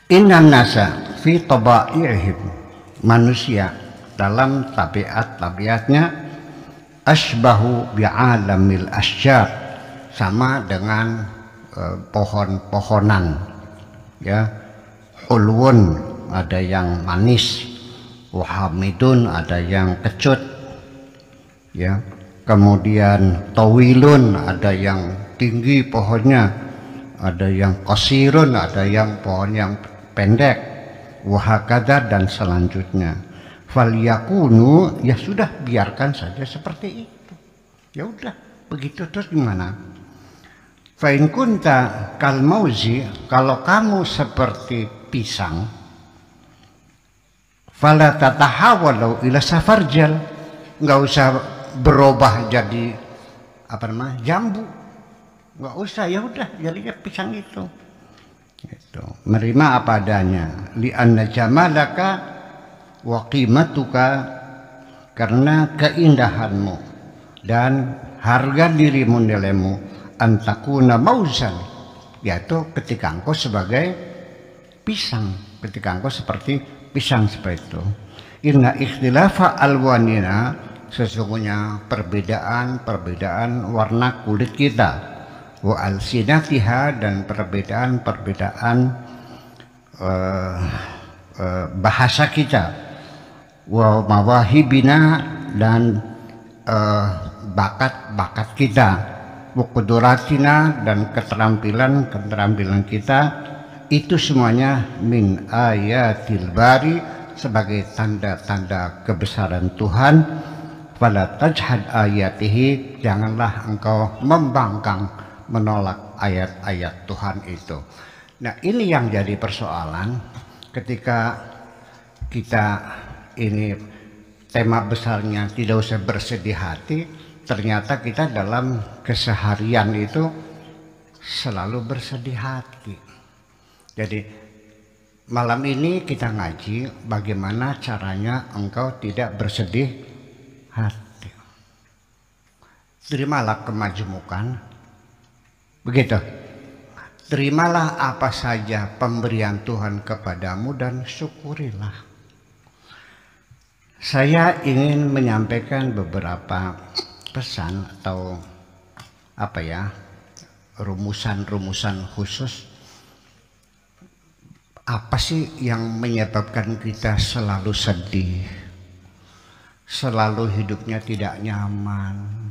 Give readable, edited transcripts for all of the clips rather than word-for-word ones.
Innan nasa fi taba'ihim, manusia dalam tabiatnya asbahu bi'alamil asjar, sama dengan pohon-pohonan ya. Hulwun, ada yang manis, wahamidun, ada yang kecut ya. Kemudian tawilun, ada yang tinggi pohonnya, ada yang qasirun, ada yang pohon yang pendek, wahakadha, dan selanjutnya. Falyakunu, ya sudah, biarkan saja seperti itu, ya udah begitu. Terus gimana? Fa in kunta kal mauzi, kalau kamu seperti pisang, fala tatahawalu ila safarjal, nggak usah berubah jadi apa namanya, jambu, nggak usah, ya udah jadinya pisang itu. Gitu. Menerima apa adanya. Li anna jamalaka wa qimatuka, karena keindahanmu dan harga dirimu, nilaimu, antakuna mauzan, yaitu ketika engkau sebagai pisang, ketika engkau seperti pisang seperti itu. Inna ikhtilafa alwanina, sesungguhnya perbedaan warna kulit kita, wa alsinatiha, dan perbedaan bahasa kita, wa mawahibina, dan bakat kita, wa quduratina, dan keterampilan kita, itu semuanya min ayatil bari, sebagai tanda-tanda kebesaran Tuhan. Fala tajhad ayatihi, janganlah engkau membangkang, menolak ayat-ayat Tuhan itu. Nah, ini yang jadi persoalan ketika kita ini tema besarnya tidak usah bersedih hati, ternyata kita dalam keseharian itu selalu bersedih hati. Jadi malam ini kita ngaji bagaimana caranya engkau tidak bersedih hati. Terimalah kemajemukan, begitu. Terimalah apa saja pemberian Tuhan kepadamu dan syukurilah. Saya ingin menyampaikan beberapa pesan atau apa ya, rumusan-rumusan khusus. Apa sih yang menyebabkan kita selalu sedih, selalu hidupnya tidak nyaman,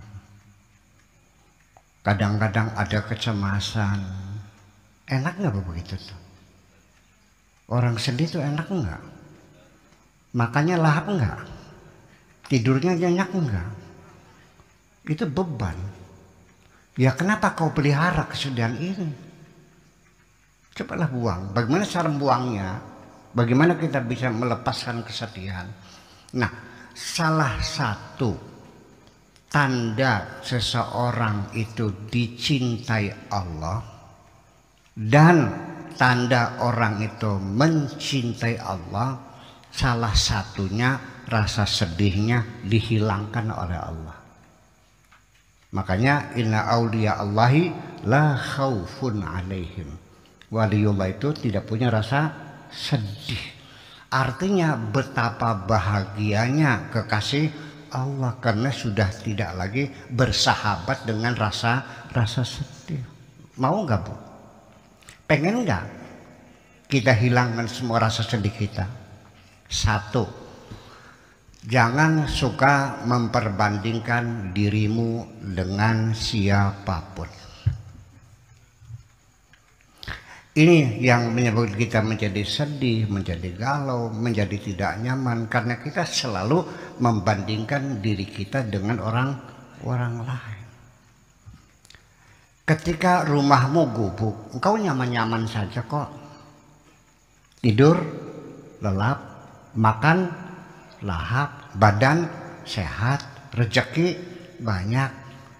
kadang-kadang ada kecemasan? Enak nggak begitu tuh? Orang sedih tuh enak nggak? Makannya lahap nggak? Tidurnya nyenyak nggak? Itu beban. Ya kenapa kau pelihara kesedihan ini? Cobalah buang. Bagaimana cara buangnya? Bagaimana kita bisa melepaskan kesedihan? Nah, salah satu tanda seseorang itu dicintai Allah dan tanda orang itu mencintai Allah, salah satunya rasa sedihnya dihilangkan oleh Allah. Makanya inna auliya Allahi la khaufun alaihim, waliullah itu tidak punya rasa sedih. Artinya betapa bahagianya kekasih Allah karena sudah tidak lagi bersahabat dengan rasa sedih. Mau nggak Bu? Pengen nggak kita hilangkan semua rasa sedih kita? Satu, jangan suka memperbandingkan dirimu dengan siapapun. Ini yang menyebabkan kita menjadi sedih, menjadi galau, menjadi tidak nyaman, karena kita selalu membandingkan diri kita dengan orang lain. Ketika rumahmu gubuk, engkau nyaman-nyaman saja kok. Tidur lelap, makan lahap, badan sehat, rezeki banyak.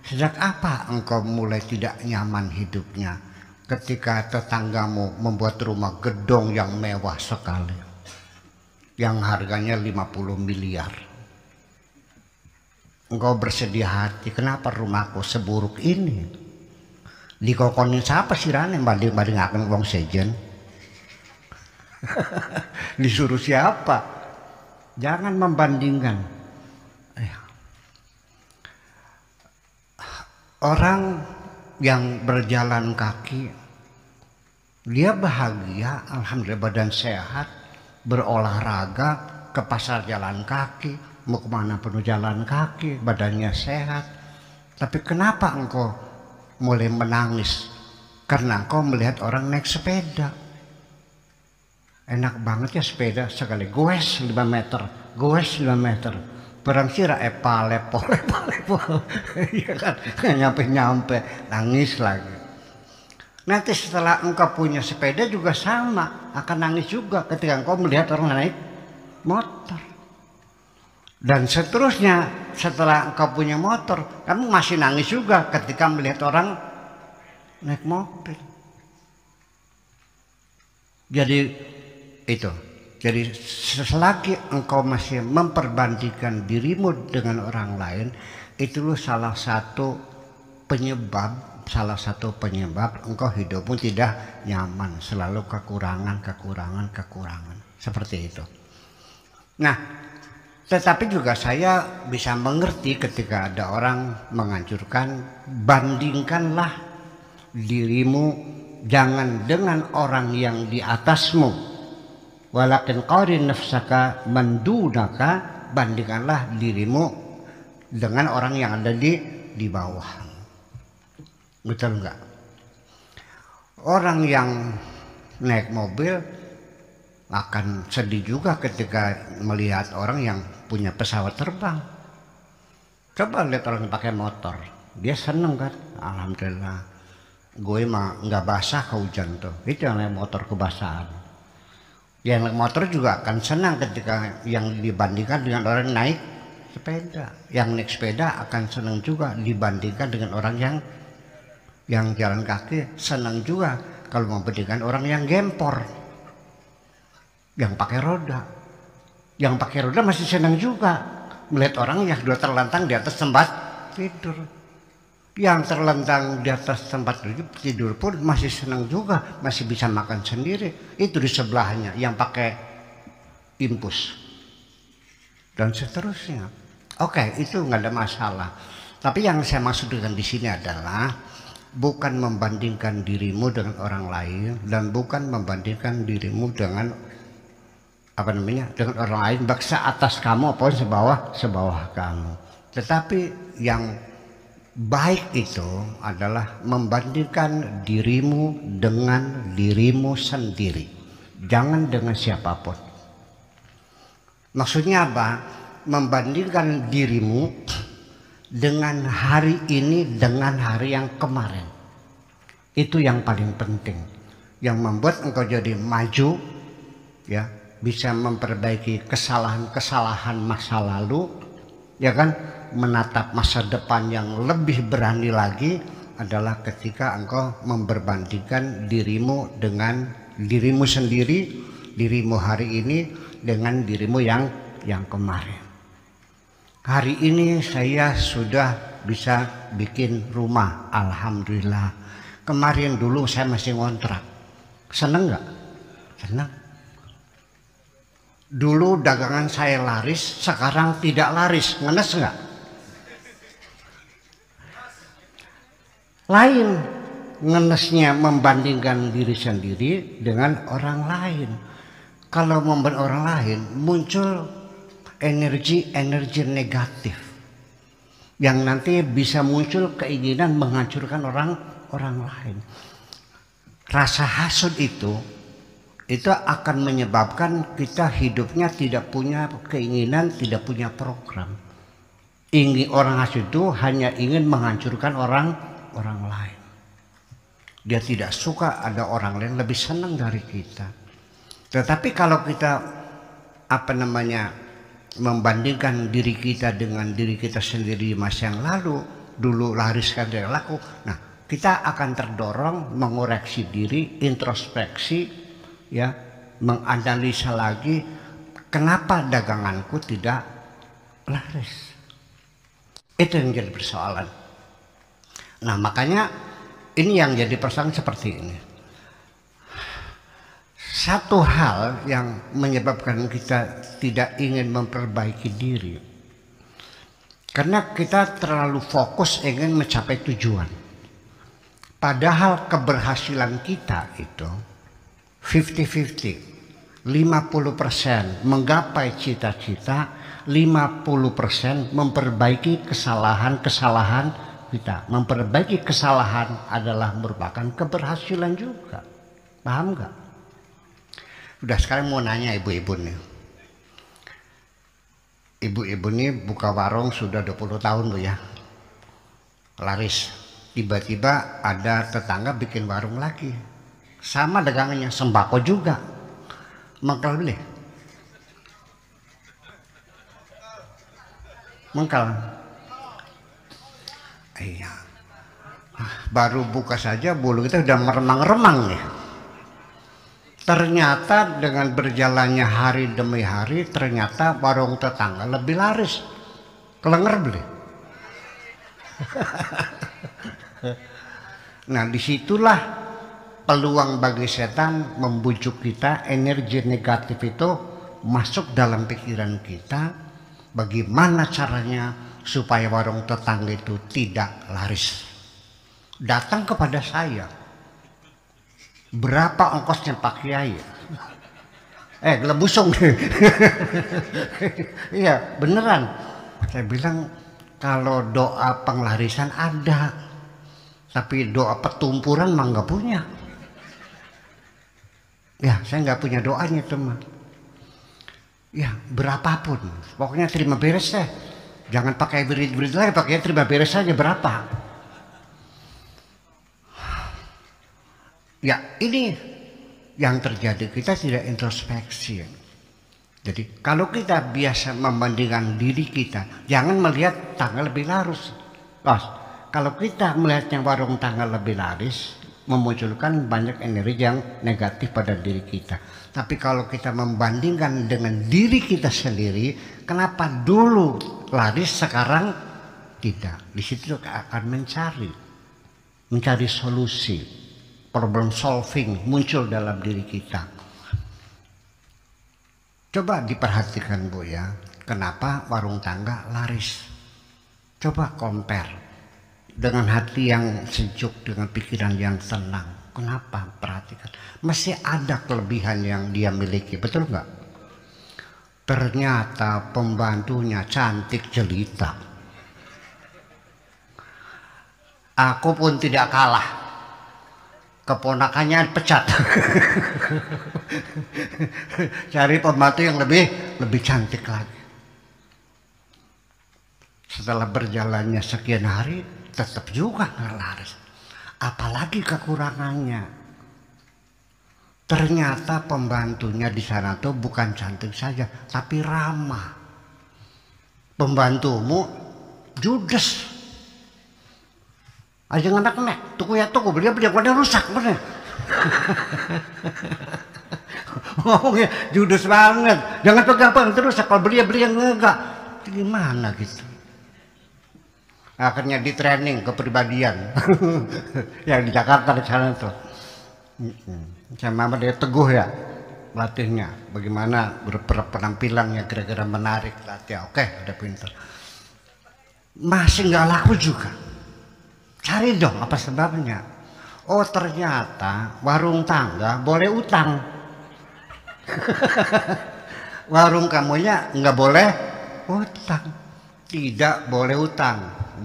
Sejak apa engkau mulai tidak nyaman hidupnya? Ketika tetanggamu membuat rumah gedung yang mewah sekali, yang harganya 50 miliar. Engkau bersedih hati, kenapa rumahku seburuk ini? Dikokonin siapa sih rane banding-bandingaken wong sejen? Disuruh siapa? Jangan membandingkan. Orang yang berjalan kaki, dia bahagia, alhamdulillah badan sehat, berolahraga, ke pasar jalan kaki, mau kemana penuh jalan kaki, badannya sehat. Tapi kenapa engkau mulai menangis? Karena engkau melihat orang naik sepeda. Enak banget ya sepeda, sekali goes 5 meter, goes 5 meter. Perang sira lepo, iya kan, nyampe, nangis lagi. Nanti setelah engkau punya sepeda juga sama, akan nangis juga ketika engkau melihat orang naik motor. Dan seterusnya, setelah engkau punya motor, kamu masih nangis juga ketika melihat orang naik mobil. Jadi itu. Jadi selagi engkau masih memperbandingkan dirimu dengan orang lain, itu salah satu penyebab engkau hidupmu tidak nyaman, selalu kekurangan. Seperti itu. Nah, tetapi juga saya bisa mengerti ketika ada orang menganjurkan, bandingkanlah dirimu jangan dengan orang yang di atasmu. Walakin qarin nafsaka mandunaka, bandingkanlah dirimu dengan orang yang ada di bawah. Betul enggak? Orang yang naik mobil akan sedih juga ketika melihat orang yang punya pesawat terbang. Coba lihat orang yang pakai motor, dia seneng kan? Alhamdulillah, gue mah nggak basah ke hujan tuh. Itu yang naik motor kebasahan. Yang naik motor juga akan senang ketika yang dibandingkan dengan orang yang naik sepeda. Yang naik sepeda akan senang juga dibandingkan dengan orang yang jalan kaki. Senang juga kalau membandingkan orang yang gempor, yang pakai roda. Yang pakai roda masih senang juga melihat orang yang sudah terlentang di atas tempat tidur. Yang terlentang di atas tempat tidur pun masih senang juga, masih bisa makan sendiri. Itu di sebelahnya yang pakai impus dan seterusnya. Oke, itu nggak ada masalah. Tapi yang saya maksud dengan di sini adalah bukan membandingkan dirimu dengan orang lain dan bukan membandingkan dirimu dengan dengan orang lain, baik atas kamu apapun sebawah kamu. Tetapi yang baik itu adalah membandingkan dirimu dengan dirimu sendiri, jangan dengan siapapun. Maksudnya apa? Membandingkan dirimu dengan hari ini dengan hari yang kemarin. Itu yang paling penting, yang membuat engkau jadi maju, ya, bisa memperbaiki kesalahan-kesalahan masa lalu, ya kan? Menatap masa depan yang lebih berani lagi adalah ketika engkau memperbandingkan dirimu dengan dirimu sendiri, dirimu hari ini dengan dirimu yang kemarin. Hari ini saya sudah bisa bikin rumah, alhamdulillah. Kemarin dulu saya masih ngontrak. Seneng nggak? Seneng. Dulu dagangan saya laris, sekarang tidak laris. Ngenes nggak? Lain ngenesnya membandingkan diri sendiri dengan orang lain. Kalau membandingkan orang lain muncul energi negatif yang nanti bisa muncul keinginan menghancurkan orang lain. Rasa hasud itu akan menyebabkan kita hidupnya tidak punya keinginan, tidak punya program. Orang hasud itu hanya ingin menghancurkan orang lain. Dia tidak suka ada orang lain lebih senang dari kita. Tetapi kalau kita membandingkan diri kita dengan diri kita sendiri di masa yang lalu, dulu lariskan dari laku. Nah, kita akan terdorong mengoreksi diri, introspeksi, ya, menganalisa lagi kenapa daganganku tidak laris. Itu yang jadi persoalan. Nah, makanya ini yang jadi persoalan seperti ini. satu hal yang menyebabkan kita tidak ingin memperbaiki diri, karena kita terlalu fokus ingin mencapai tujuan. Padahal keberhasilan kita itu 50-50, 50% menggapai cita-cita, 50% memperbaiki kesalahan-kesalahan kita. Memperbaiki kesalahan adalah merupakan keberhasilan juga. Paham nggak? Udah, sekarang mau nanya ibu-ibu nih. Ibu-ibu nih buka warung sudah 20 tahun Bu ya. Laris. Tiba-tiba ada tetangga bikin warung lagi. Sama dagangannya, sembako juga. Mengkal beli. Mengkal. Iya. Baru buka saja bulu kita udah meremang-remang nih. Ternyata dengan berjalannya hari demi hari, ternyata warung tetangga lebih laris. Kelenger beli. Nah, disitulah peluang bagi setan membujuk kita, energi negatif itu masuk dalam pikiran kita. Bagaimana caranya supaya warung tetangga itu tidak laris? Datang kepada saya. Berapa ongkosnya Pak Kiai? Gelebusung. Iya, beneran. Saya bilang kalau doa penglarisan ada, tapi doa petumpuran mah nggak punya. Ya, saya nggak punya doanya teman. Ya, berapapun, pokoknya terima beres deh. Jangan pakai berit-berit lagi, pakai terima beres saja berapa. Ya, ini yang terjadi, kita tidak introspeksi. Jadi kalau kita biasa membandingkan diri kita, jangan melihat tangga lebih laris. Kalau kita melihatnya warung tangga lebih laris, memunculkan banyak energi yang negatif pada diri kita. Tapi kalau kita membandingkan dengan diri kita sendiri, kenapa dulu laris sekarang tidak? Di situ akan mencari solusi, problem solving muncul dalam diri kita. Coba diperhatikan Bu ya, kenapa warung tangga laris? Coba compare dengan hati yang sejuk, dengan pikiran yang tenang. Kenapa? Perhatikan, masih ada kelebihan yang dia miliki, betul nggak? Ternyata pembantunya cantik jelita. Aku pun tidak kalah. Keponakannya pecat. Cari pembantu yang lebih cantik lagi. Setelah berjalannya sekian hari, tetap juga nggak laris. Apalagi kekurangannya. Ternyata pembantunya di sana tuh bukan cantik saja, tapi ramah. Pembantumu judes. Aja nganak-nganak, tuku ya tuku, beli pada rusak bener. Ngomongnya judes banget. Jangan pegang terus, kalau beli yang enggak. Gimana gitu? Akhirnya di training kepribadian. Yang di Jakarta di sana tuh. Sama dia Teguh ya latihnya. Bagaimana berpenampilan yang kira-kira menarik latih. Oke, udah pintar. Masih nggak laku juga. Cari dong apa sebabnya. Oh ternyata warung tangga boleh utang. Warung kamunya nggak boleh utang. Tidak boleh utang.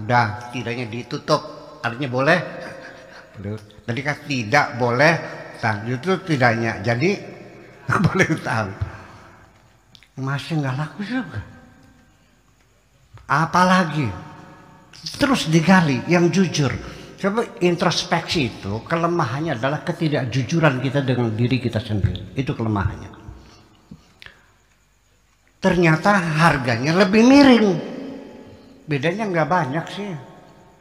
Udah tidaknya ditutup. Artinya boleh. Tadi kan tidak boleh utang. Itu tidaknya. Jadi boleh utang. Masih nggak laku juga. Apalagi? Terus digali yang jujur. Coba introspeksi itu, kelemahannya adalah ketidakjujuran kita dengan diri kita sendiri. Itu kelemahannya. Ternyata harganya lebih miring. Bedanya nggak banyak sih.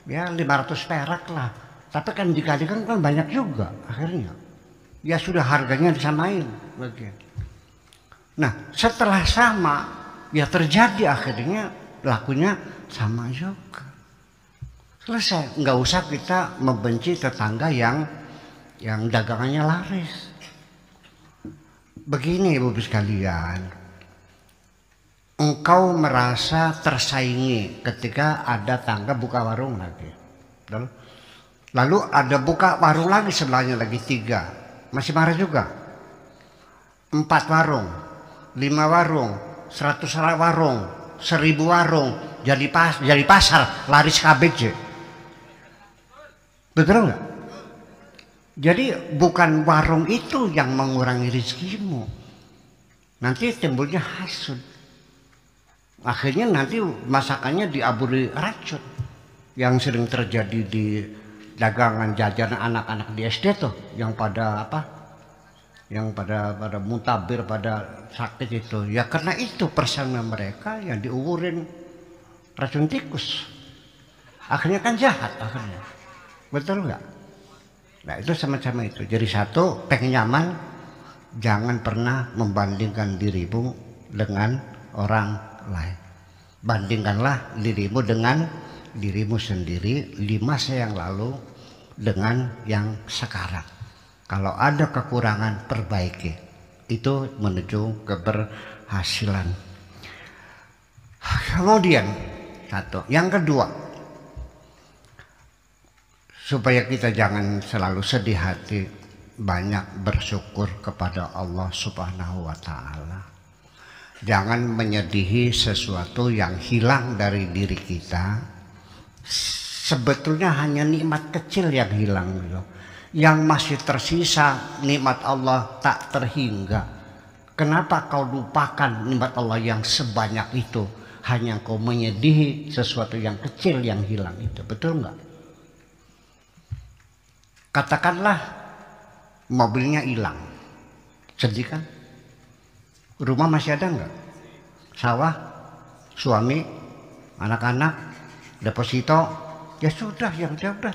Ya 500 perak lah. Tapi kan dikalikan kan banyak juga akhirnya. Ya sudah harganya disamain. Nah setelah sama, ya terjadi akhirnya lakunya sama juga. Selesai, nggak usah kita membenci tetangga yang dagangannya laris. Begini Ibu sekalian, engkau merasa tersaingi ketika ada tangga buka warung lagi. Lalu ada buka warung lagi sebelahnya lagi 3. Masih marah juga. 4 warung, 5 warung, 100 warung, 1000 warung, jadi pasar, laris KBJ. Betul nggak? Jadi bukan warung itu yang mengurangi rezekimu. Nanti timbulnya hasud. Akhirnya nanti masakannya diaburi racun. Yang sering terjadi di dagangan jajanan anak-anak di SD tuh, yang pada apa? Yang pada mutabir, pada sakit itu. Ya karena itu persaingan mereka yang diuburin racun tikus. Akhirnya kan jahat akhirnya. Betul nggak? Nah itu sama-sama itu. Jadi satu, pengen nyaman, jangan pernah membandingkan dirimu dengan orang lain. Bandingkanlah dirimu dengan dirimu sendiri 5 masa yang lalu dengan yang sekarang. Kalau ada kekurangan, perbaiki. Itu menuju keberhasilan. Kemudian satu, yang kedua, supaya kita jangan selalu sedih hati, banyak bersyukur kepada Allah Subhanahu wa Ta'ala. Jangan menyedihi sesuatu yang hilang dari diri kita. Sebetulnya hanya nikmat kecil yang hilang gitu. Yang masih tersisa nikmat Allah tak terhingga. Kenapa kau lupakan nikmat Allah yang sebanyak itu? Hanya kau menyedihi sesuatu yang kecil yang hilang itu. Betul nggak? Katakanlah mobilnya hilang, sedih kan? Rumah masih ada nggak? Sawah, suami, anak-anak, deposito, ya sudah, yang sudah.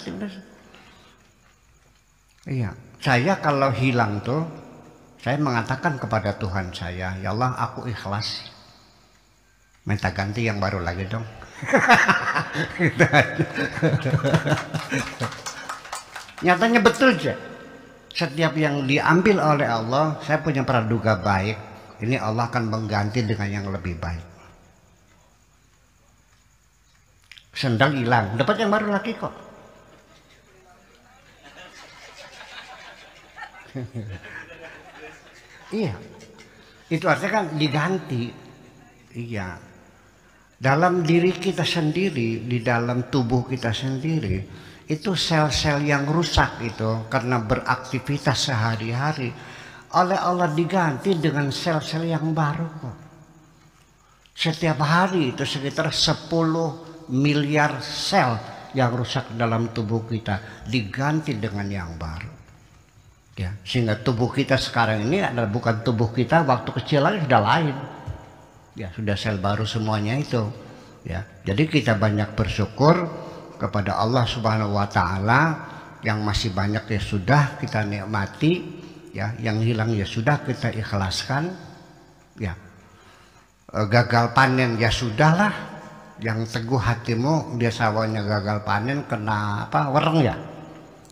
Iya, saya kalau hilang tuh, saya mengatakan kepada Tuhan saya, ya Allah aku ikhlas, minta ganti yang baru lagi dong. Nyatanya betul aja. Setiap yang diambil oleh Allah, saya punya praduga baik. Ini Allah akan mengganti dengan yang lebih baik. Sendal hilang, dapat yang baru lagi kok. Iya, itu artinya kan diganti. Iya, dalam diri kita sendiri, di dalam tubuh kita sendiri. Itu sel-sel yang rusak itu karena beraktivitas sehari-hari oleh Allah diganti dengan sel-sel yang baru. Setiap hari itu sekitar 10 miliar sel yang rusak dalam tubuh kita diganti dengan yang baru. Ya, sehingga tubuh kita sekarang ini adalah bukan tubuh kita waktu kecil lagi, sudah lain. Ya, sudah sel baru semuanya itu. Ya, jadi kita banyak bersyukur kepada Allah Subhanahu wa Ta'ala. Yang masih banyak ya sudah kita nikmati, ya, yang hilang ya sudah kita ikhlaskan, ya. Gagal panen ya sudahlah, yang teguh hatimu dia sawahnya gagal panen kena apa, wereng ya,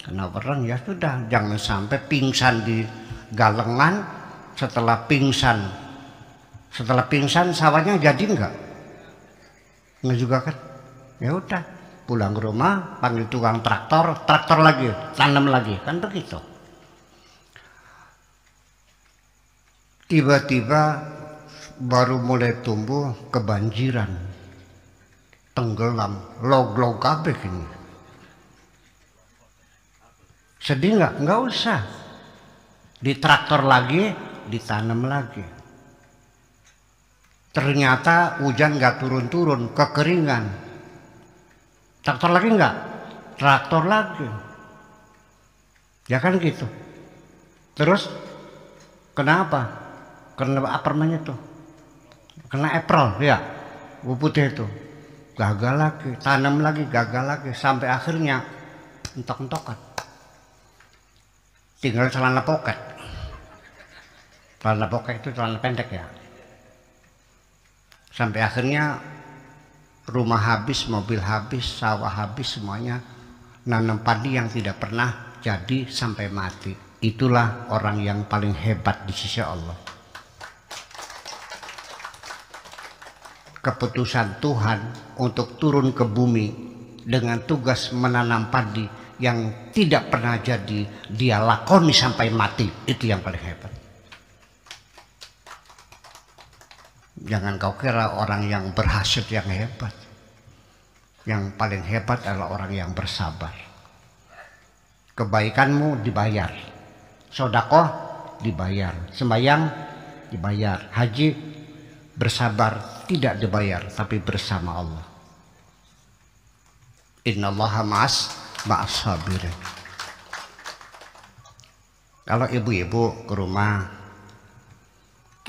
kena wereng ya sudah, jangan sampai pingsan di galengan. Setelah pingsan sawahnya jadi enggak juga kan, ya udah pulang ke rumah, panggil tukang traktor lagi, tanam lagi, kan begitu. Tiba-tiba baru mulai tumbuh kebanjiran, tenggelam, log-log kabeh ini. Sedih nggak? Nggak usah. Ditraktor lagi, ditanam lagi. Ternyata hujan nggak turun-turun, kekeringan. Traktor lagi enggak? Traktor lagi. Ya kan gitu. Terus kenapa? Kena apa namanya tuh? Kena April ya. Putih itu. Gagal lagi, tanam lagi, gagal lagi, sampai akhirnya entok-entokan. Tinggal celana poket. Celana poket itu celana pendek ya. Sampai akhirnya rumah habis, mobil habis, sawah habis, semuanya nanam padi yang tidak pernah jadi sampai mati. Itulah orang yang paling hebat di sisi Allah. keputusan Tuhan untuk turun ke bumi dengan tugas menanam padi yang tidak pernah jadi, dia lakoni sampai mati. Itu yang paling hebat. Jangan kau kira orang yang berhasil yang hebat. Yang paling hebat adalah orang yang bersabar. Kebaikanmu dibayar, sedekah dibayar, sembahyang dibayar, haji bersabar tidak dibayar, tapi bersama Allah. Innallaha ma'as sabirin. Kalau ibu-ibu ke rumah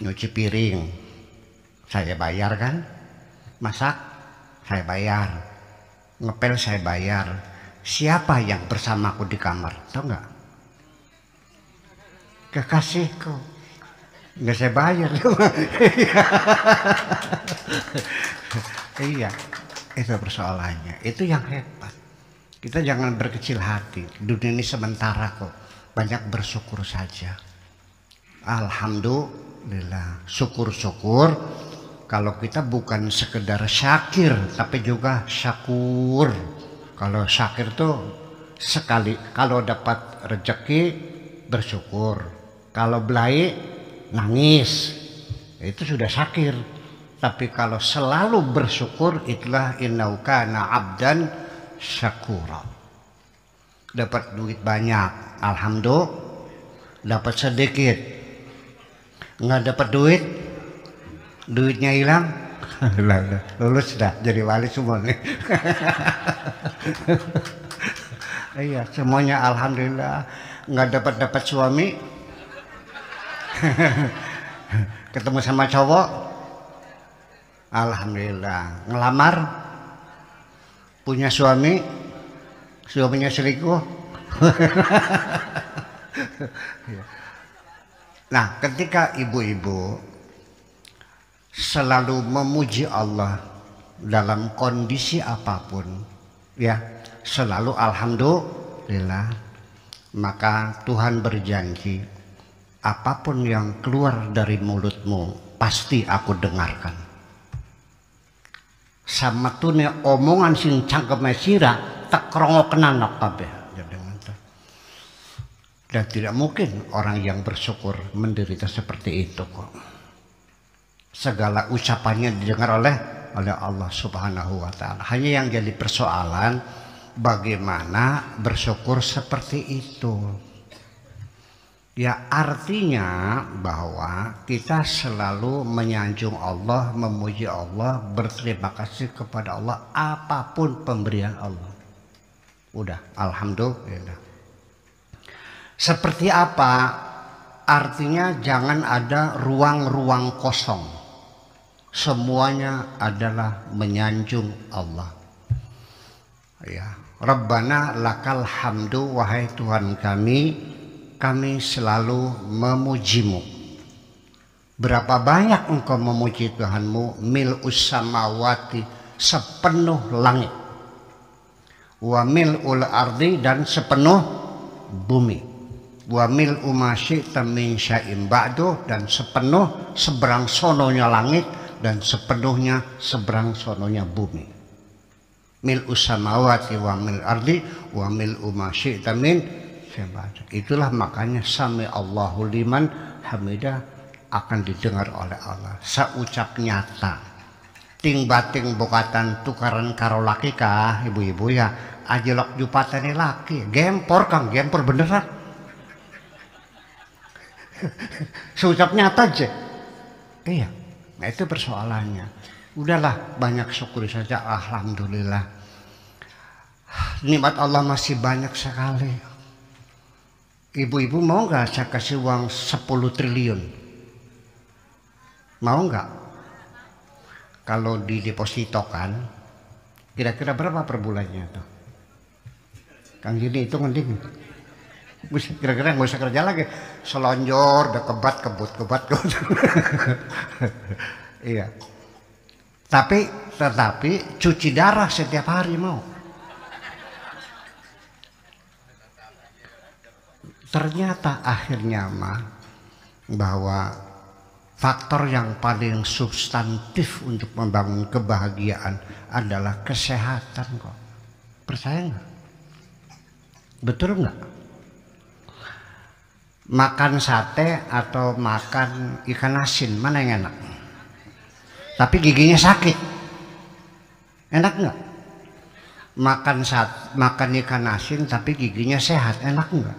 nyuci piring, saya bayar kan? Masak, saya bayar. Ngepel, saya bayar. Siapa yang bersamaku di kamar? Tahu nggak? Kekasihku. Nggak saya bayar. Iya, itu persoalannya. Itu yang hebat. Kita jangan berkecil hati. Dunia ini sementara kok. Banyak bersyukur saja. Alhamdulillah. Syukur-syukur. Kalau kita bukan sekedar syakir, tapi juga syakur. Kalau syakir tuh sekali, kalau dapat rezeki bersyukur. Kalau belai nangis, itu sudah syakir. Tapi kalau selalu bersyukur, itulah innahu kana abdan syakura. Dapat duit banyak, alhamdulillah. Dapat sedikit, nggak dapat duit, duitnya hilang. Lulus dah jadi wali semua nih. Iya, semuanya alhamdulillah. Nggak dapat suami, ketemu sama cowok, alhamdulillah. Ngelamar, punya suami, suaminya selingkuh. Nah, ketika ibu-ibu selalu memuji Allah dalam kondisi apapun, ya, selalu alhamdulillah, maka Tuhan berjanji, apapun yang keluar dari mulutmu pasti aku dengarkan. Sama tune omongan sing cangkeme sira tak krongokenan kabeh. Dan tidak mungkin orang yang bersyukur menderita seperti itu kok. Segala ucapannya didengar oleh Allah Subhanahu wa taala. Hanya yang jadi persoalan bagaimana bersyukur seperti itu. Ya, artinya bahwa kita selalu menyanjung Allah, memuji Allah, berterima kasih kepada Allah apapun pemberian Allah. Udah, alhamdulillah. Seperti apa? Artinya jangan ada ruang-ruang kosong. Semuanya adalah menyanjung Allah. Ya, Rabbana lakal hamdu, wahai Tuhan kami selalu memujimu. Berapa banyak engkau memuji Tuhanmu? Mil'us samawati, sepenuh langit. Wa mil'ul ardi, dan sepenuh bumi. Wa mil'u ma syi'ta min syai'in ba'du, dan sepenuh seberang sononya langit dan sepenuhnya seberang sononya bumi. Mil'us samawati wa mil'ul ardi wa mil'u ma syi'ta min. Itulah makanya sami Allahu liman hamidah akan didengar oleh Allah. Saucap nyata. Ting bating bokatan tukaran karo laki kah ibu-ibu ya. Ajelok jupatane laki. Gempor kang, gempor beneran. Saucap nyata aja. Iya. Nah itu persoalannya. Udahlah, banyak syukuri saja, alhamdulillah. Nikmat Allah masih banyak sekali. Ibu-ibu mau nggak saya kasih uang 10 triliun? Mau nggak? Kalau didepositokan, kira-kira berapa per bulannya tuh? Kang Jini itu ngending. Kira-kira nggak usah kerja lagi, selonjor, udah kebat. Iya. Tetapi cuci darah setiap hari mau. Ternyata akhirnya mah bahwa faktor yang paling substantif untuk membangun kebahagiaan adalah kesehatan kok. Percaya nggak? Betul nggak? Makan sate atau makan ikan asin, mana yang enak? Tapi giginya sakit, enak nggak? Makan ikan asin tapi giginya sehat, enak nggak?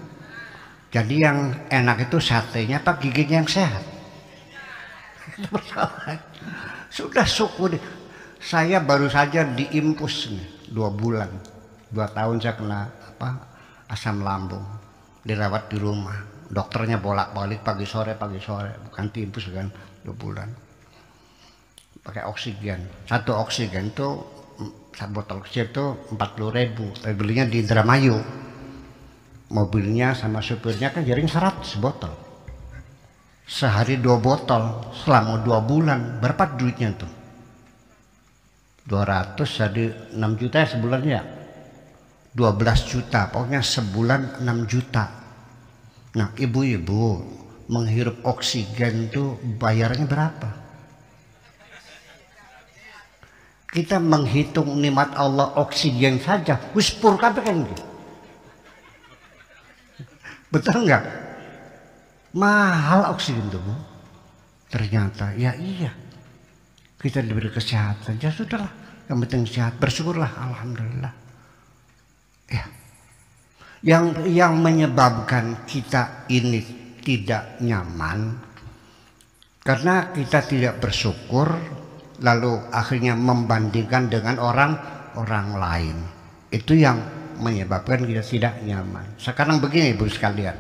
Jadi yang enak itu satenya apa giginya yang sehat? Sudah syukur. Saya baru saja diimpus nih 2 bulan, 2 tahun saya kena asam lambung, dirawat di rumah. Dokternya bolak-balik pagi sore, bukan diimpus kan 2 bulan. Pakai oksigen, 1 oksigen itu, 1 botol kecil itu 40.000. Saya belinya di Indramayu. Mobilnya sama supirnya kan jaring 100 botol. Sehari 2 botol selama 2 bulan. Berapa duitnya tuh? 200 jadi 6 juta ya sebulan ya. 12 juta, pokoknya sebulan 6 juta. Nah, ibu-ibu menghirup oksigen tuh bayarnya berapa? Kita menghitung nikmat Allah oksigen saja, wis pur kabeh kan gitu. Betul nggak? Mahal oksigen tuh, Bu. Ternyata ya iya. Kita diberi kesehatan, ya sudahlah. Yang penting sehat, bersyukurlah, alhamdulillah. Ya. Yang menyebabkan kita ini tidak nyaman karena kita tidak bersyukur, lalu akhirnya membandingkan dengan orang lain. Itu yang menyebabkan kita tidak nyaman. Sekarang begini Ibu sekalian,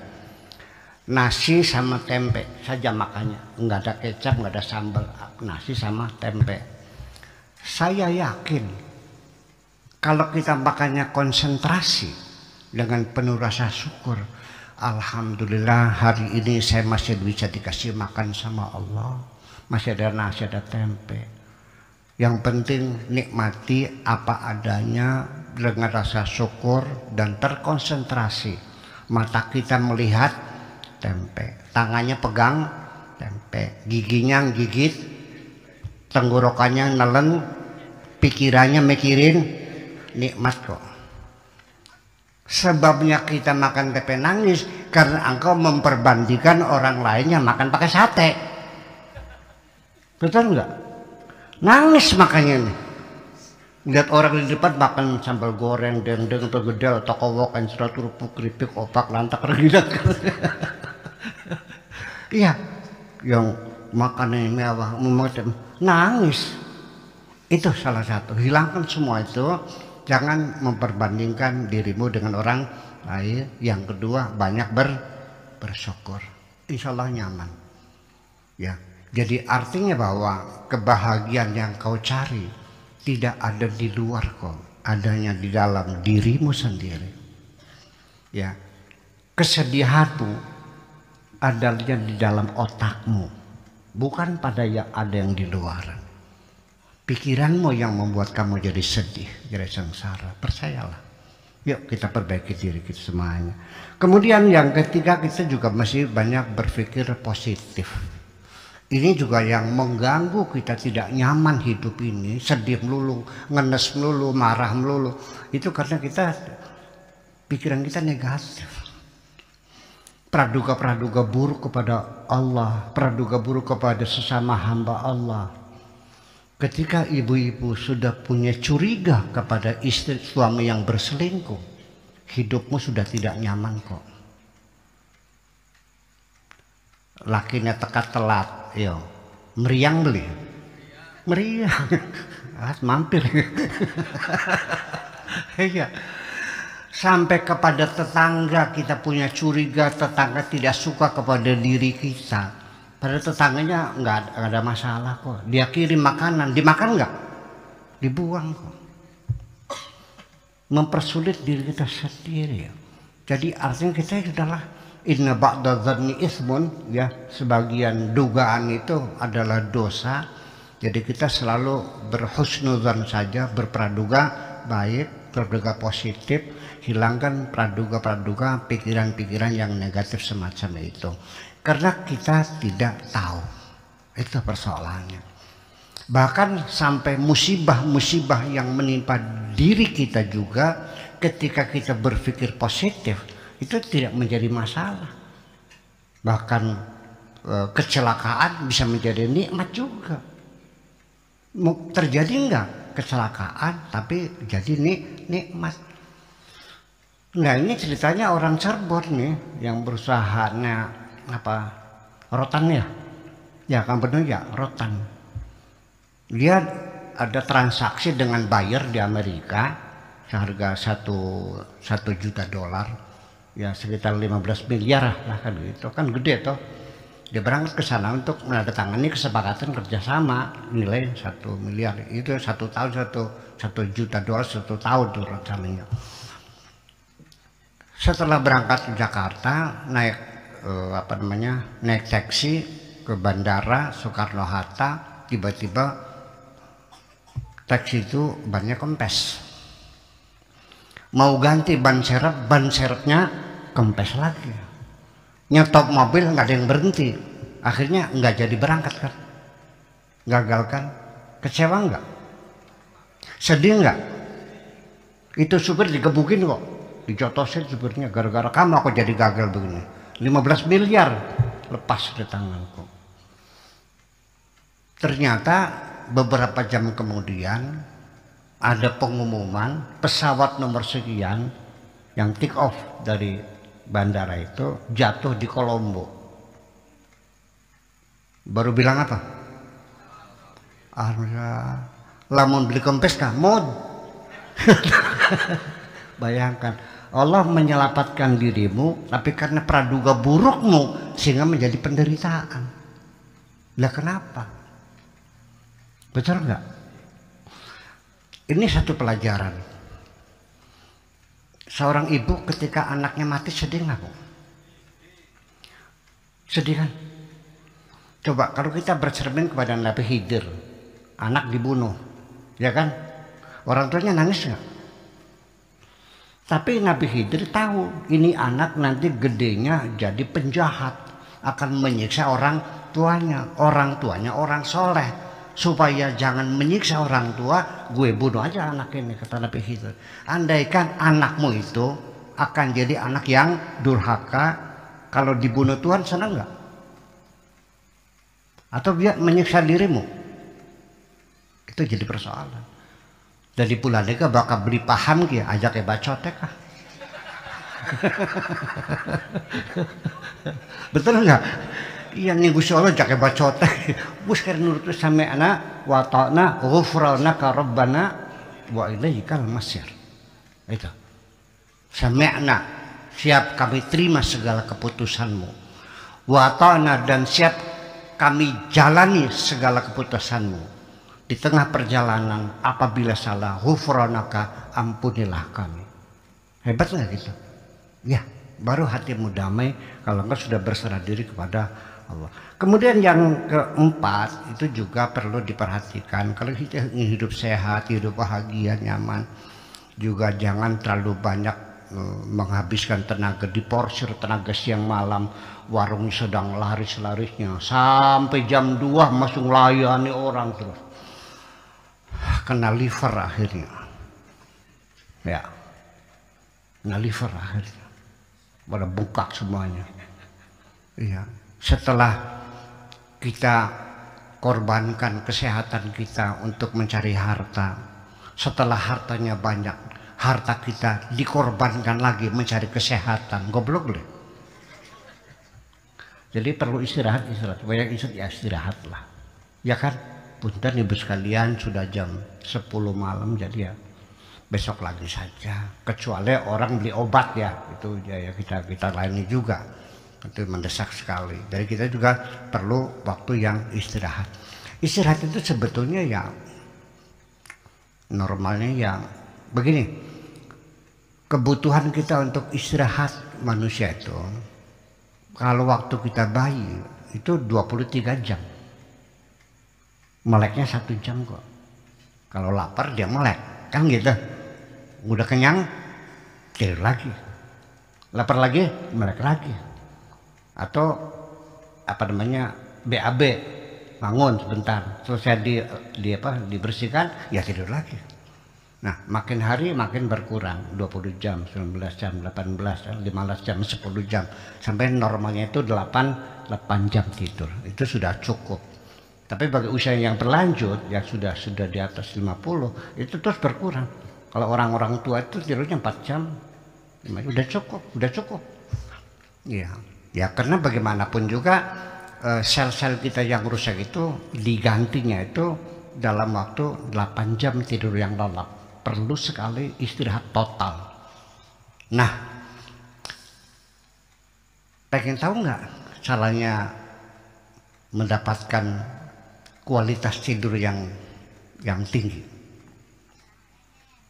nasi sama tempe saja makannya, nggak ada kecap, nggak ada sambal, nasi sama tempe. Saya yakin kalau kita makannya konsentrasi dengan penuh rasa syukur, alhamdulillah hari ini saya masih bisa dikasih makan sama Allah, masih ada nasi, ada tempe. Yang penting nikmati apa adanya dengan rasa syukur dan terkonsentrasi. Mata kita melihat tempe, tangannya pegang tempe, giginya gigit, tenggorokannya nelen, pikirannya mikirin nikmat kok. Sebabnya kita makan tempe nangis karena engkau memperbandingkan orang lainnya makan pakai sate. Betul nggak? Nangis makanya nih. Lihat orang di depan makan sambal goreng, dendeng, pergedel, tokowok, encrot, kerupuk, keripik, opak, lantak, regidak. Iya, yang makannya mewah, nangis. Itu salah satu. Hilangkan semua itu. Jangan memperbandingkan dirimu dengan orang lain. Yang kedua, banyak bersyukur. Insya Allah nyaman. Ya. Jadi artinya bahwa kebahagiaan yang kau cari tidak ada di luar kau, adanya di dalam dirimu sendiri. Ya, kesedihanmu adanya di dalam otakmu, bukan pada yang ada yang di luar. Pikiranmu yang membuat kamu jadi sedih, jadi sengsara. Percayalah. Yuk kita perbaiki diri kita semuanya. Kemudian yang ketiga, kita juga masih banyak berpikir positif. Ini juga yang mengganggu kita tidak nyaman hidup ini, sedih melulu, ngenes melulu, marah melulu. Itu karena pikiran kita negatif. Praduga-praduga buruk kepada Allah, praduga buruk kepada sesama hamba Allah. Ketika ibu-ibu sudah punya curiga kepada istri suami yang berselingkuh, hidupmu sudah tidak nyaman kok. Lakinya teka telat, yo, meriang beli, meriang, mampir, iya. Sampai kepada tetangga kita punya curiga, tetangga tidak suka kepada diri kita. Padahal tetangganya nggak ada masalah kok. Dia kirim makanan, dimakan nggak? Dibuang kok. Mempersulit diri kita sendiri. Jadi artinya kita adalah inna ba'da dzanni ismun, ya, sebagian dugaan itu adalah dosa. Jadi kita selalu berhusnudzan saja, berpraduga baik, praduga positif, hilangkan praduga-praduga, pikiran-pikiran yang negatif semacam itu. Karena kita tidak tahu, Itu persoalannya. Bahkan sampai musibah-musibah yang menimpa diri kita juga, ketika kita berpikir positif itu tidak menjadi masalah. Bahkan kecelakaan bisa menjadi nikmat juga. Terjadi enggak kecelakaan tapi jadi nikmat. Nah, ini ceritanya orang Cirebon nih yang berusahanya rotan ya kan, bener ya, rotan. Dia ada transaksi dengan buyer di Amerika seharga 1 juta dolar, ya sekitar 15 miliar lah kan, gitu kan, gede toh. Dia berangkat ke sana untuk menandatangani kesepakatan kerjasama nilai 1 miliar, itu 1 tahun 1 juta dolar 1 tahun tuh rencananya. Setelah berangkat ke Jakarta, naik naik taksi ke bandara Soekarno Hatta, tiba-tiba taksi itu bannya kempes. Mau ganti ban serepnya kempes lagi. Nyetop mobil nggak ada yang berhenti. Akhirnya nggak jadi berangkat kan. Gagal kan. Kecewa nggak? Sedih nggak? Itu supir digebukin kok. Dijotosin supirnya, gara-gara kamu aku jadi gagal begini. 15 miliar lepas di tanganku. Ternyata beberapa jam kemudian ada pengumuman pesawat nomor sekian yang take off dari bandara itu jatuh di Kolombo. Baru bilang apa? Lamun beli kempes kah? Mod. Bayangkan, Allah menyelamatkan dirimu, tapi karena praduga burukmu sehingga menjadi penderitaan. Lah kenapa? Betul nggak? Ini satu pelajaran. Seorang ibu ketika anaknya mati sedih nggak, Bu? Sedih kan? Coba kalau kita bercermin kepada Nabi Khidir, anak dibunuh, ya kan? Orang tuanya nangis nggak? Tapi Nabi Khidir tahu ini anak nanti gedenya jadi penjahat, akan menyiksa orang tuanya. Orang tuanya orang soleh. Supaya jangan menyiksa orang tua, gue bunuh aja anak ini, kata Nabi Khidir. Andaikan anakmu itu akan jadi anak yang durhaka, kalau dibunuh Tuhan senang nggak? Atau dia menyiksa dirimu? Itu jadi persoalan. Dari bulan mereka bakal beli paham kia, ajak bacot kah? Betul nggak? Iya nih Gusti Allah jake bacot. Bus kan nurut sami'na wa ta'na ghufranaka rabbana wa ilaikal masir. Itu. Sami'na, siap kami terima segala keputusanmu. Wa ta'na, dan siap kami jalani segala keputusanmu. Di tengah perjalanan apabila salah, ghufranaka, ampunilah kami. Hebat nggak gitu? Ya, baru hatimu damai kalau engkau sudah berserah diri kepada Allah. Kemudian yang keempat itu juga perlu diperhatikan. Kalau kita ingin hidup sehat, hidup bahagia, nyaman, juga jangan terlalu banyak menghabiskan tenaga, diporsir tenaga siang malam. Warung sedang laris-larisnya sampai jam 2 masuk melayani orang terus. Kena liver akhirnya. Ya. Kena liver akhirnya. Pada bengkak semuanya. Iya. Setelah kita korbankan kesehatan kita untuk mencari harta, setelah hartanya banyak, harta kita dikorbankan lagi mencari kesehatan, goblok deh. Jadi perlu istirahat, banyak istirahat lah, ya kan? Punten ibu sekalian, sudah jam 10 malam, jadi ya besok lagi saja. Kecuali orang beli obat ya, itu ya kita layani juga. Itu mendesak sekali. Jadi kita juga perlu waktu yang istirahat. Istirahat itu sebetulnya ya normalnya ya begini. Kebutuhan kita untuk istirahat manusia itu, kalau waktu kita bayi itu 23 jam. Meleknya 1 jam kok. Kalau lapar dia melek, kan gitu. Udah kenyang tidur lagi. Lapar lagi, melek lagi. Atau BAB, bangun sebentar, selesai dibersihkan, ya tidur lagi. Nah, makin hari makin berkurang, 20 jam, 19 jam, 18 jam, 15 jam, 10 jam, sampai normalnya itu 8 jam tidur. Itu sudah cukup. Tapi bagi usia yang berlanjut, yang sudah di atas 50, itu terus berkurang. Kalau orang-orang tua itu tidurnya 4 jam, udah cukup. Iya. Ya, karena bagaimanapun juga sel-sel kita yang rusak itu digantinya itu dalam waktu 8 jam tidur yang lelap. Perlu sekali istirahat total. Nah, pengen tahu nggak caranya mendapatkan kualitas tidur yang tinggi?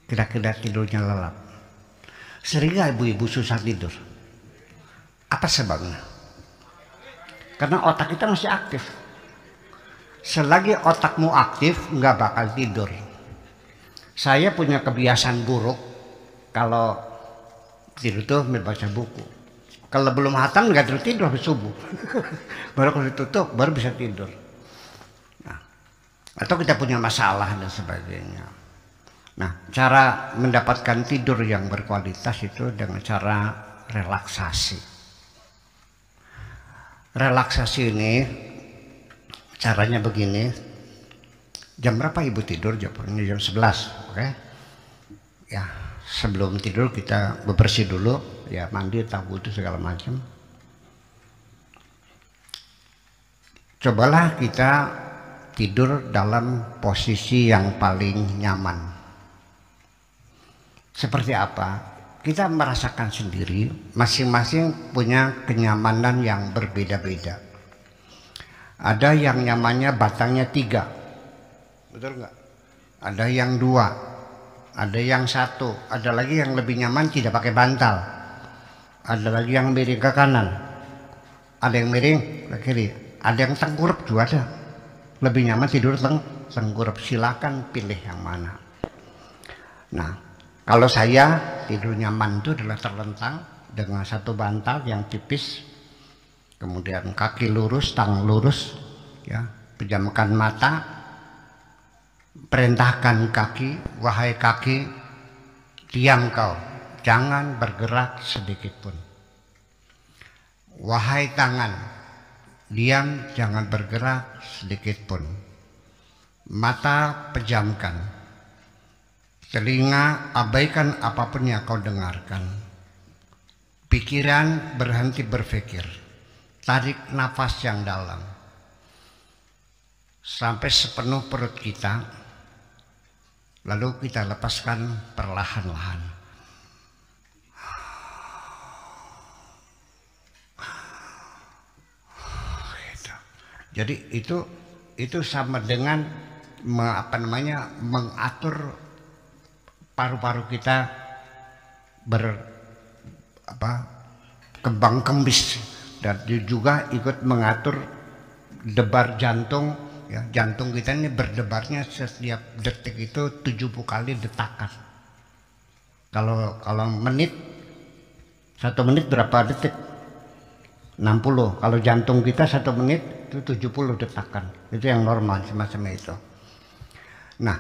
Kira-kira tidurnya lelap. Sering nggak ibu-ibu susah tidur? Apa sebabnya? Karena otak kita masih aktif. Selagi otakmu aktif, nggak bakal tidur. Saya punya kebiasaan buruk kalau tidur tuh membaca buku. Kalau belum hatam nggak tidur habis subuh. Baru kalau ditutup baru bisa tidur. Nah, atau kita punya masalah dan sebagainya. Nah, cara mendapatkan tidur yang berkualitas itu dengan cara relaksasi. Relaksasi ini caranya begini. Jam berapa ibu tidur? Jam 11, oke? Ya, sebelum tidur kita bebersih dulu, ya mandi, tahu itu segala macam. Cobalah kita tidur dalam posisi yang paling nyaman. Seperti apa? Kita merasakan sendiri, masing-masing punya kenyamanan yang berbeda-beda. Ada yang nyamannya batangnya 3. Betul nggak? Ada yang 2, ada yang 1, ada lagi yang lebih nyaman tidak pakai bantal, ada lagi yang miring ke kanan, ada yang miring ke kiri, ada yang tengkurap juga ada. Lebih nyaman tidur tengkurap, silakan pilih yang mana. Nah, kalau saya tidur nyaman itu adalah terlentang dengan 1 bantal yang tipis, kemudian kaki lurus, tangan lurus, ya, pejamkan mata. Perintahkan kaki, wahai kaki, diam kau, jangan bergerak sedikit pun. Wahai tangan, diam, jangan bergerak sedikit pun. Mata pejamkan, telinga abaikan apapun yang kau dengarkan. Pikiran berhenti berpikir, tarik nafas yang dalam sampai sepenuh perut kita. Lalu kita lepaskan perlahan-lahan. Jadi itu sama dengan mengatur paru-paru kita kembang kembis, dan juga ikut mengatur debar jantung. Ya, jantung kita ini berdebarnya setiap detik itu 70 kali detakan. Kalau menit, 1 menit berapa detik? 60. Kalau jantung kita 1 menit itu 70 detakan. Itu yang normal semacam itu. Nah,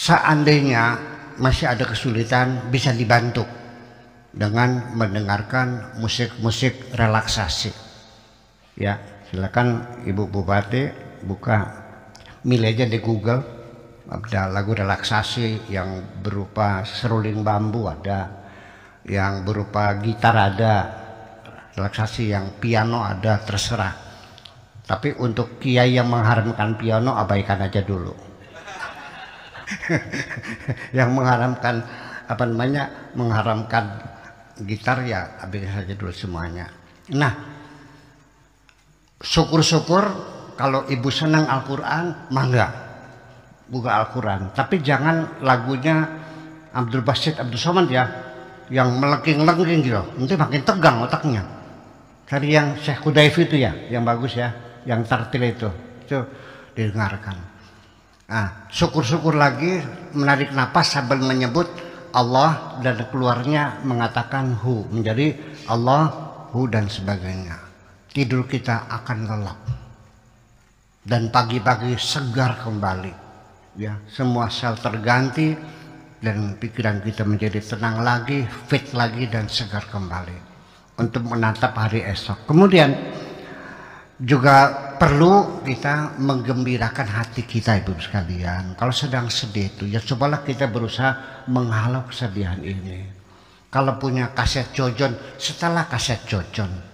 seandainya masih ada kesulitan, bisa dibantu dengan mendengarkan musik-musik relaksasi. Ya, silakan Ibu Bupati buka, milih aja di Google, ada lagu relaksasi yang berupa seruling bambu, ada yang berupa gitar, ada relaksasi yang piano, ada, terserah. Tapi untuk kiai yang mengharamkan piano, abaikan aja dulu. Yang mengharamkan mengharamkan gitar, ya abaikan saja dulu semuanya. Nah, syukur-syukur kalau ibu senang Al-Quran, mangga buka Al-Quran. Tapi jangan lagunya Abdul Basit Abdul Somad ya, yang melengking-lengking gitu, nanti makin tegang otaknya. Cari yang Syekh Hudayfi itu ya, yang bagus ya, yang tartil itu didengarkan. Nah, syukur-syukur lagi menarik napas sambil menyebut Allah dan keluarnya mengatakan hu, menjadi Allah, hu dan sebagainya. Tidur kita akan lelap. dan pagi-pagi segar kembali, ya, semua sel terganti dan pikiran kita menjadi tenang lagi, fit lagi dan segar kembali untuk menatap hari esok. Kemudian juga perlu kita menggembirakan hati kita, ibu sekalian. Kalau sedang sedih itu, ya cobalah kita berusaha menghalau kesedihan ini. Kalau punya kaset Jojon, setelah kaset Jojon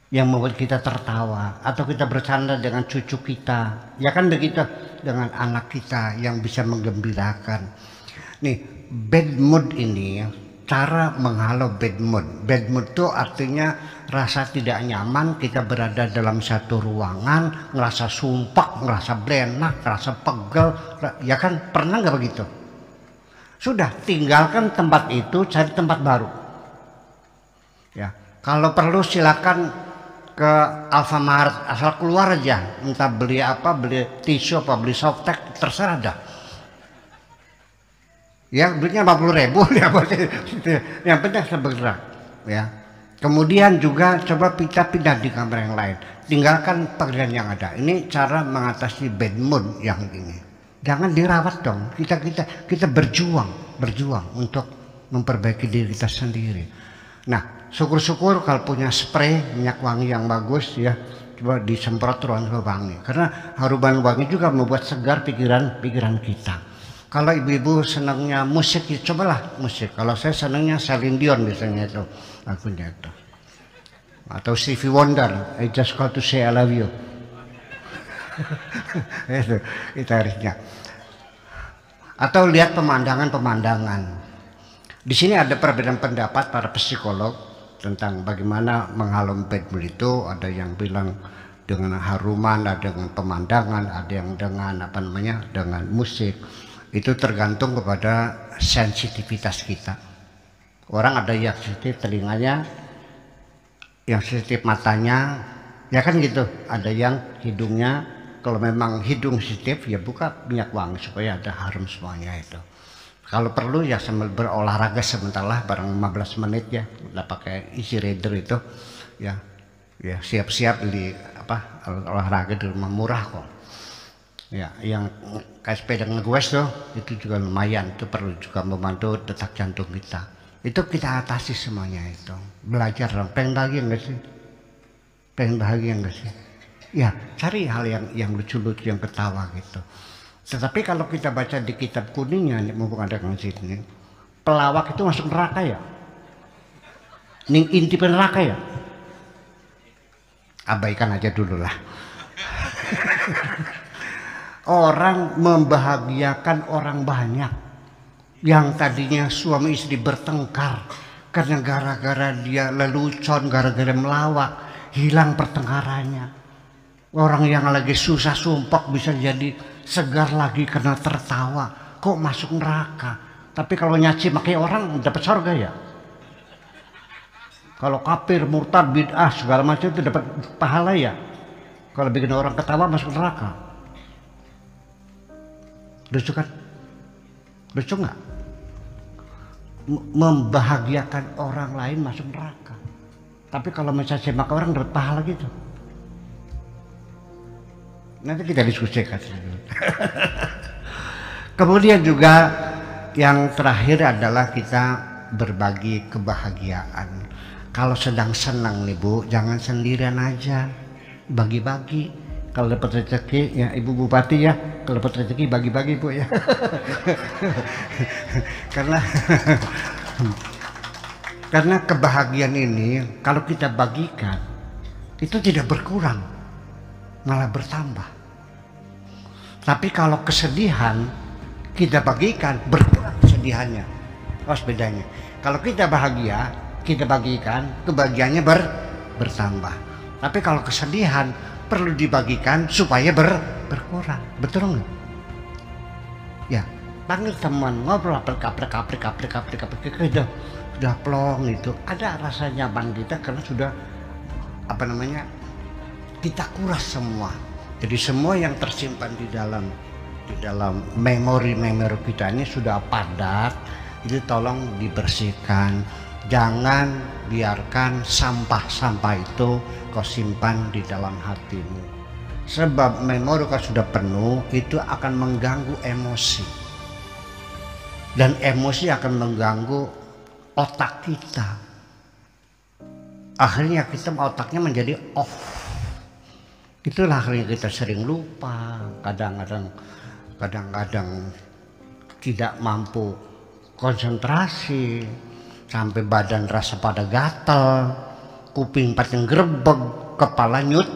yang membuat kita tertawa, atau kita bercanda dengan cucu kita, ya kan begitu, dengan anak kita yang bisa menggembirakan. Nih, bad mood ini, cara menghalau bad mood. Bad mood itu artinya rasa tidak nyaman, kita berada dalam satu ruangan, ngerasa sumpah, ngerasa blenak, ngerasa pegel, ya kan, pernah nggak begitu? Sudah, tinggalkan tempat itu, cari tempat baru. Ya, kalau perlu silakan ke Alfamart, asal keluar aja, entah beli apa, beli tisu apa, beli softtek, terserah dah. Ya, duitnya 50.000 ya, yang penting saya bergerak, ya. Kemudian juga coba kita pindah di kamar yang lain, tinggalkan pekerjaan yang ada. Ini cara mengatasi bad mood yang ini. Jangan dirawat dong, kita berjuang untuk memperbaiki diri kita sendiri. Nah, syukur-syukur kalau punya spray minyak wangi yang bagus, ya, coba disemprot ruangan wangi, karena harum wangi juga membuat segar pikiran kita. Kalau ibu-ibu senangnya musik, ya cobalah musik. Kalau saya senangnya Celine Dion biasanya itu lagunya itu, atau Stevie Wonder, I Just Got to Say I Love You. Itu gitarisnya. Atau lihat pemandangan. Di sini ada perbedaan pendapat para psikolog tentang bagaimana menghalau bad mood itu. Ada yang bilang dengan haruman, ada dengan pemandangan, ada yang dengan dengan musik. Itu tergantung kepada sensitivitas kita. Orang ada yang sensitif telinganya, yang sensitif matanya, ya kan gitu. Ada yang hidungnya, kalau memang hidung sensitif, ya buka minyak wangi supaya ada harum semuanya itu. Kalau perlu ya sambil berolahraga sebentar lah, barang 15 menit ya, udah pakai easy rider itu, ya siap-siap di olahraga di rumah murah kok. Ya, yang kayak sepeda ngegoes tuh, itu juga lumayan, itu perlu juga membantu detak jantung kita. Itu kita atasi semuanya itu. Belajar dong, pengen bahagia enggak sih? Pengen bahagia enggak sih? Ya, cari hal yang lucu-lucu, yang ketawa gitu. Tetapi kalau kita baca di kitab kuningnya, mumpung ada kang sini, pelawak itu masuk neraka ya? Ning inti neraka ya? Abaikan aja dulu lah. Orang membahagiakan orang banyak yang tadinya suami istri bertengkar karena gara-gara dia lelucon, gara-gara melawak, hilang pertengkarannya. Orang yang lagi susah sumpah bisa jadi segar lagi karena tertawa. Kok masuk neraka? Tapi kalau nyaci maki orang dapat surga ya. Kalau kafir, murtad, bid'ah segala macam itu dapat pahala ya. Kalau bikin orang ketawa masuk neraka. Lucu kan? Lucu nggak? Membahagiakan orang lain masuk neraka. Tapi kalau mencaci maki orang dapat pahala gitu. Nanti kita diskusikan. Kemudian juga yang terakhir adalah kita berbagi kebahagiaan. Kalau sedang senang nih Bu, jangan sendirian aja, bagi-bagi. Kalau dapat rezeki ya Ibu Bupati ya, kalau dapat rezeki bagi-bagi Bu ya. karena kebahagiaan ini kalau kita bagikan itu tidak berkurang, malah bertambah. Tapi kalau kesedihan kita bagikan, berkurang kesedihannya. Apa bedanya? Kalau kita bahagia, kita bagikan, kebahagiaannya bertambah. Tapi kalau kesedihan perlu dibagikan supaya berkurang. Betul nggak? Ya, panggil teman, ngobrol aplik sudah plong itu. Ada rasa nyaman kita karena sudah kita kuras semua. Jadi semua yang tersimpan di dalam memori kita ini sudah padat. Itu tolong dibersihkan. Jangan biarkan sampah-sampah itu kau simpan di dalam hatimu. Sebab memori kalau sudah penuh itu akan mengganggu emosi. Dan emosi akan mengganggu otak kita. Akhirnya kita otaknya menjadi off. Itulah akhirnya kita sering lupa, kadang-kadang tidak mampu konsentrasi, sampai badan rasa pada gatal, kuping pating gerebeg, kepala nyut.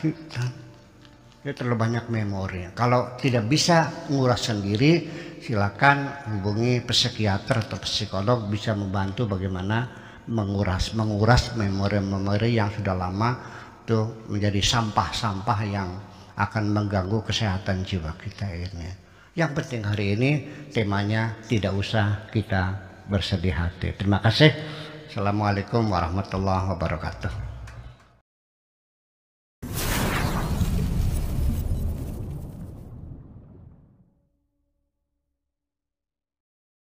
Itu terlalu banyak memori. Kalau tidak bisa nguras sendiri, silakan hubungi psikiater atau psikolog, bisa membantu bagaimana menguras memori-memori yang sudah lama itu menjadi sampah-sampah yang akan mengganggu kesehatan jiwa kita ini. Yang penting hari ini temanya tidak usah kita bersedih hati. Terima kasih. Assalamualaikum warahmatullahi wabarakatuh.